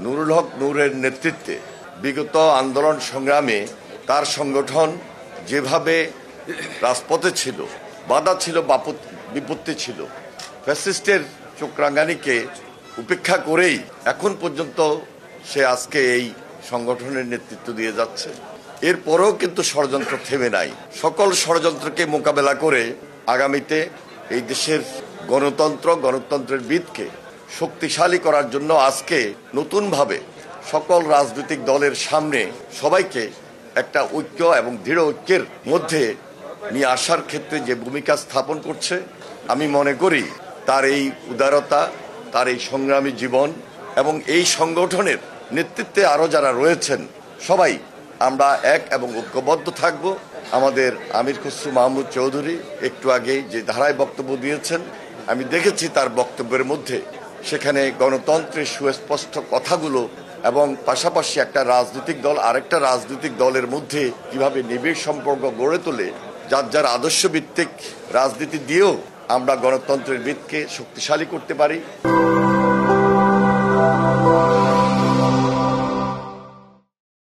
নুরুল হক নূরের নেতৃত্বে বিগত আন্দোলন সংগ্রামে তার সংগঠন যেভাবে রাজপথে ছিল, বাধা ছিল, বিপত্তি ছিল, ফ্যাসিস্টের চোখরাঙানিকে উপেক্ষা করেই এখন পর্যন্ত সে আজকে এই সংগঠনের নেতৃত্ব দিয়ে যাচ্ছে। এরপরেও কিন্তু ষড়যন্ত্র থেমে নাই। সকল ষড়যন্ত্রকে মোকাবেলা করে আগামীতে এই দেশের গণতন্ত্রের ভিতকে শক্তিশালী করার জন্য আজকে নতুনভাবে সকল রাজনৈতিক দলের সামনে সবাইকে একটা ঐক্য এবং দৃঢ় ঐক্যের মধ্যে নিয়ে আসার ক্ষেত্রে যে ভূমিকা স্থাপন করছে, আমি মনে করি তার এই উদারতা, তার এই সংগ্রামী জীবন এবং এই সংগঠনের নেতৃত্বে আরও যারা রয়েছেন সবাই আমরা এক এবং ঐক্যবদ্ধ থাকব। আমাদের আমির খসরু মাহমুদ চৌধুরী একটু আগেই যে ধারায় বক্তব্য দিয়েছেন, আমি দেখেছি তার বক্তব্যের মধ্যে সেখানে গণতন্ত্রের সুস্পষ্ট কথাগুলো এবং পাশাপাশি একটা রাজনৈতিক দল আরেকটা রাজনৈতিক দলের মধ্যে কিভাবে নিবিড় সম্পর্ক গড়ে তোলে, যার যার আদর্শ ভিত্তিক রাজনীতি দিয়েও আমরা গণতন্ত্রের ভিতকে শক্তিশালী করতে পারি।